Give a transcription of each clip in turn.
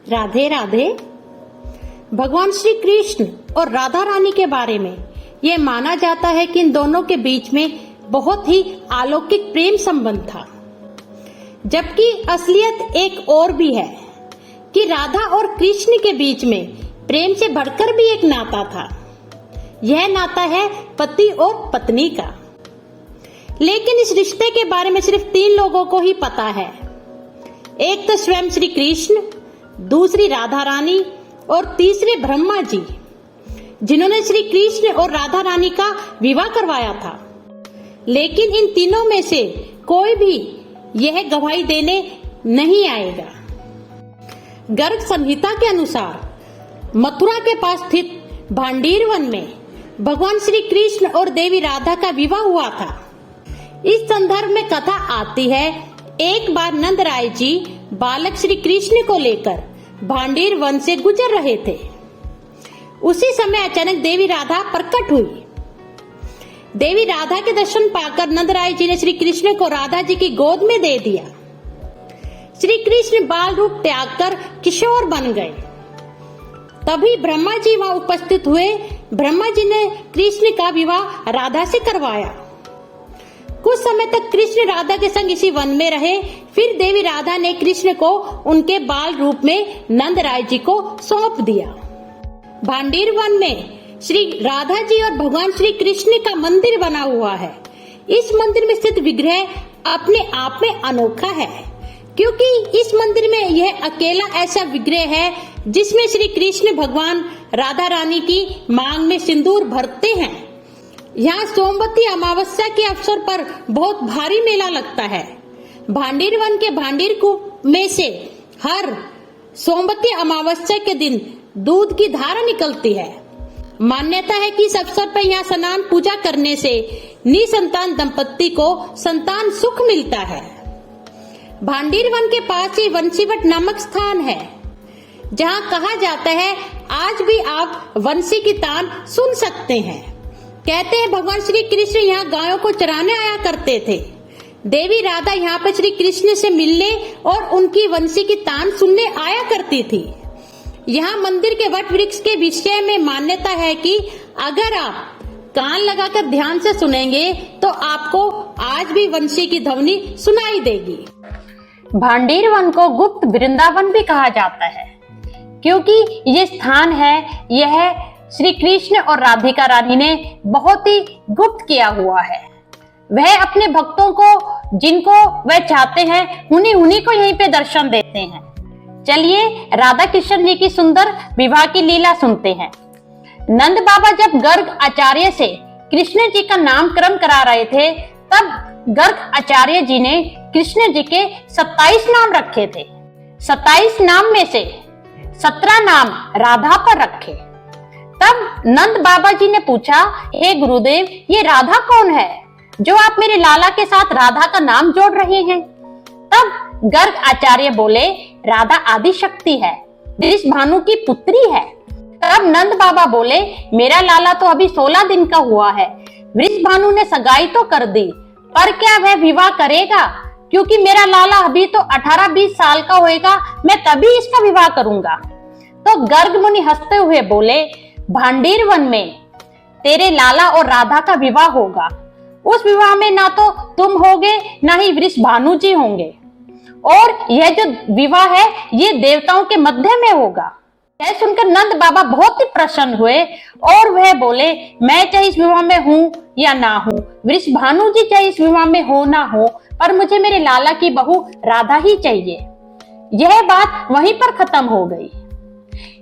राधे राधे। भगवान श्री कृष्ण और राधा रानी के बारे में यह माना जाता है कि इन दोनों के बीच में बहुत ही अलौकिक प्रेम संबंध था, जबकि असलियत एक और भी है कि राधा और कृष्ण के बीच में प्रेम से बढ़कर भी एक नाता था। यह नाता है पति और पत्नी का। लेकिन इस रिश्ते के बारे में सिर्फ 3 लोगों को ही पता है। एक तो स्वयं श्री कृष्ण, दूसरी राधा रानी और तीसरे ब्रह्मा जी, जिन्होंने श्री कृष्ण और राधा रानी का विवाह करवाया था। लेकिन इन तीनों में से कोई भी यह गवाही देने नहीं आएगा। गर्ग संहिता के अनुसार मथुरा के पास स्थित भांडीर वन में भगवान श्री कृष्ण और देवी राधा का विवाह हुआ था। इस संदर्भ में कथा आती है, एक बार नंद राय जी बालक श्री कृष्ण को लेकर भांडीर वन से गुजर रहे थे। उसी समय अचानक देवी राधा प्रकट हुई। देवी राधा के दर्शन पाकर नंद राय जी ने श्री कृष्ण को राधा जी की गोद में दे दिया। श्री कृष्ण बाल रूप त्याग कर किशोर बन गए। तभी ब्रह्मा जी वहां उपस्थित हुए। ब्रह्मा जी ने कृष्ण का विवाह राधा से करवाया। कुछ समय तक कृष्ण राधा के संग इसी वन में रहे। फिर देवी राधा ने कृष्ण को उनके बाल रूप में नंद राय जी को सौंप दिया। भांडीर वन में श्री राधा जी और भगवान श्री कृष्ण का मंदिर बना हुआ है। इस मंदिर में स्थित विग्रह अपने आप में अनोखा है, क्योंकि इस मंदिर में यह अकेला ऐसा विग्रह है जिसमें श्री कृष्ण भगवान राधा रानी की मांग में सिंदूर भरते हैं। यहाँ सोमवती अमावस्या के अवसर पर बहुत भारी मेला लगता है। भांडीर वन के भांडीर कुप में से हर सोमवती अमावस्या के दिन दूध की धारा निकलती है। मान्यता है कि इस अवसर पर यहाँ स्नान पूजा करने से निसंतान दंपत्ति को संतान सुख मिलता है। भांडीर वन के पास ही वंशीवट नामक स्थान है, जहाँ कहा जाता है आज भी आप वंशी की तान सुन सकते हैं। कहते हैं भगवान श्री कृष्ण यहाँ गायों को चराने आया करते थे। देवी राधा यहाँ पर श्री कृष्ण से मिलने और उनकी वंशी की तान सुनने आया करती थी। यहाँ मंदिर के वट वृक्ष के विषय में मान्यता है कि अगर आप कान लगाकर ध्यान से सुनेंगे तो आपको आज भी वंशी की ध्वनि सुनाई देगी। भांडीर वन को गुप्त वृंदावन भी कहा जाता है, क्योंकि ये स्थान है, यह श्री कृष्ण और राधिका रानी ने बहुत ही गुप्त किया हुआ है। वह अपने भक्तों को, जिनको वह चाहते हैं, उन्हीं को यहीं पे दर्शन देते हैं। चलिए राधा कृष्ण जी की सुंदर विवाह की लीला सुनते हैं। नंद बाबा जब गर्ग आचार्य से कृष्ण जी का नामकरण करा रहे थे, तब गर्ग आचार्य जी ने कृष्ण जी के 27 नाम रखे थे। 27 नाम में से 17 नाम राधा पर रखे। तब नंद बाबा जी ने पूछा, हे गुरुदेव, ये राधा कौन है जो आप मेरे लाला के साथ राधा का नाम जोड़ रहे हैं? तब गर्ग आचार्य बोले, राधा आदि शक्ति है, वृषभानु की पुत्री है। तब नंद बाबा बोले, मेरा लाला तो अभी 16 दिन का हुआ है। वृषभानु ने सगाई तो कर दी, पर क्या वह विवाह करेगा? क्योंकि मेरा लाला अभी तो 18-20 साल का होएगा, मैं तभी इसका विवाह करूंगा। तो गर्ग मुनि हंसते हुए बोले, भांडीर वन में तेरे लाला और राधा का विवाह होगा। उस विवाह में ना तो तुम होगे, ना ही वृषभानु जी होंगे, और यह जो विवाह है ये देवताओं के मध्य में होगा। यह सुनकर नंद बाबा बहुत ही प्रसन्न हुए और वह बोले, मैं चाहे इस विवाह में हूँ या ना हूँ, वृषभानु जी चाहे इस विवाह में हो ना हो, पर मुझे मेरे लाला की बहू राधा ही चाहिए। यह बात वहीं पर खत्म हो गई।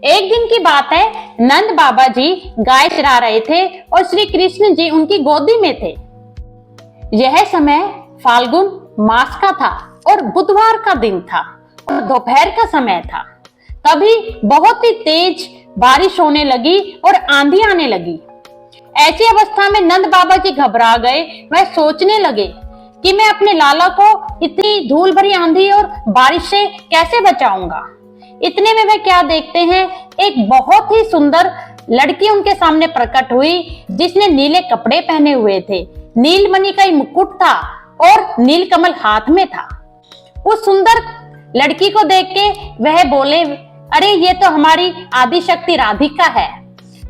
एक दिन की बात है, नंद बाबा जी गाय चरा रहे थे और श्री कृष्ण जी उनकी गोदी में थे। यह समय फाल्गुन मास का था और बुधवार का दिन था और दोपहर का समय था। तभी बहुत ही तेज बारिश होने लगी और आंधी आने लगी। ऐसी अवस्था में नंद बाबा जी घबरा गए। वह सोचने लगे कि मैं अपने लाला को इतनी धूल भरी आंधी और बारिश से कैसे बचाऊंगा। इतने में वे क्या देखते हैं, एक बहुत ही सुंदर लड़की उनके सामने प्रकट हुई, जिसने नीले कपड़े पहने हुए थे, नीलमणि का मुकुट था और नीलकमल हाथ में था। उस सुंदर लड़की को देख के वह बोले, अरे ये तो हमारी आदि शक्ति राधिका है।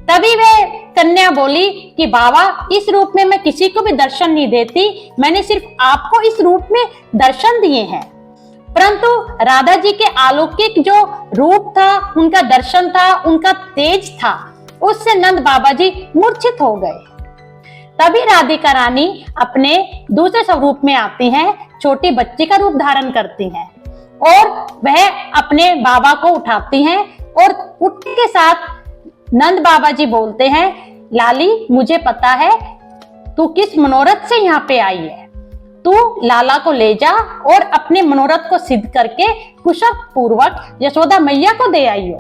तभी वह कन्या बोली कि बाबा, इस रूप में मैं किसी को भी दर्शन नहीं देती, मैंने सिर्फ आपको इस रूप में दर्शन दिए हैं। परंतु राधा जी के अलौकिक जो रूप था, उनका दर्शन था, उनका तेज था, उससे नंद बाबा जी मूर्छित हो गए। तभी राधिका रानी अपने दूसरे स्वरूप में आती हैं, छोटी बच्ची का रूप धारण करती हैं और वह अपने बाबा को उठाती हैं और उठने के साथ नंद बाबा जी बोलते हैं, लाली मुझे पता है तू किस मनोरथ से यहाँ पे आई है, तू लाला को ले जा और अपने मनोरथ को सिद्ध करके कुशल पूर्वक यशोदा मैया को दे आई हो।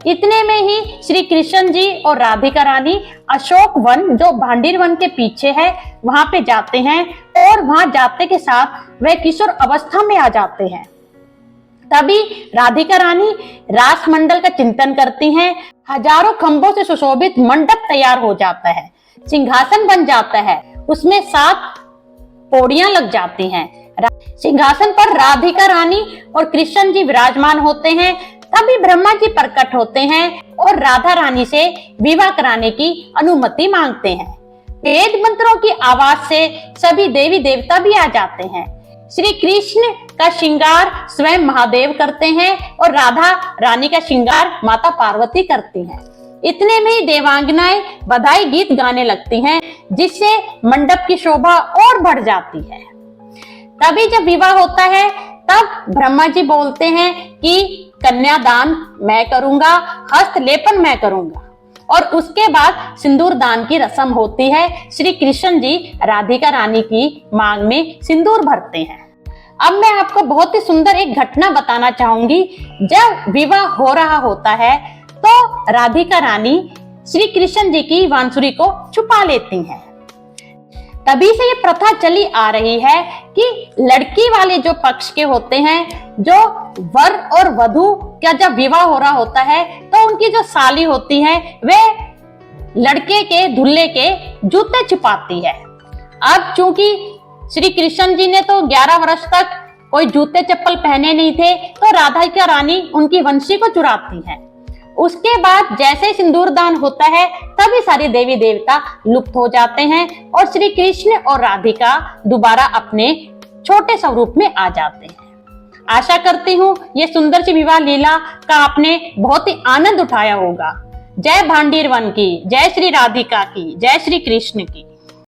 इतने में ही श्री कृष्ण जी और राधिका रानी अशोक वन जो भांडीर वन के पीछे है वहां पे जाते हैं और वहां जाते के साथ वह किशोर अवस्था में आ जाते हैं। तभी राधिका रानी रास मंडल का चिंतन करती हैं। हजारों खंभों से सुशोभित मंडप तैयार हो जाता है, सिंहासन बन जाता है, उसमें 7 पौड़ियां लग जाती हैं। सिंहासन पर राधिका रानी और कृष्ण जी विराजमान होते हैं। तभी ब्रह्मा जी प्रकट होते हैं और राधा रानी से विवाह कराने की अनुमति मांगते हैं। वेद मंत्रों की आवाज से सभी देवी देवता भी आ जाते हैं। श्री कृष्ण का श्रृंगार स्वयं महादेव करते हैं और राधा रानी का श्रृंगार माता पार्वती करती हैं। इतने में ही देवांगनाएं बधाई गीत गाने लगती हैं, जिससे मंडप की शोभा और बढ़ जाती है। तभी जब विवाह होता है तब ब्रह्मा जी बोलते हैं कि कन्यादान मैं करूंगा, हस्तलेपन मैं करूंगा और उसके बाद सिंदूर दान की रस्म होती है। श्री कृष्ण जी राधिका रानी की मांग में सिंदूर भरते हैं। अब मैं आपको बहुत ही सुंदर एक घटना बताना चाहूंगी। जब विवाह हो रहा होता है तो राधिका रानी श्री कृष्ण जी की बांसुरी को छुपा लेती हैं। तभी से ये प्रथा चली आ रही है कि लड़की वाले जो पक्ष के होते हैं, जो वर और वधू का जब विवाह हो रहा होता है तो उनकी जो साली होती है वे लड़के के दूल्हे के जूते छुपाती है। अब चूंकि श्री कृष्ण जी ने तो 11 वर्ष तक कोई जूते चप्पल पहने नहीं थे, तो राधिका रानी उनकी वंशी को चुराती है। उसके बाद जैसे ही सिंदूर दान होता है तभी सारे देवी देवता लुप्त हो जाते हैं और श्री कृष्ण और राधिका दोबारा अपने छोटे स्वरूप में आ जाते हैं। आशा करती हूँ ये सुंदर सी विवाह लीला का आपने बहुत ही आनंद उठाया होगा। जय भांडीर वन की, जय श्री राधिका की, जय श्री कृष्ण की।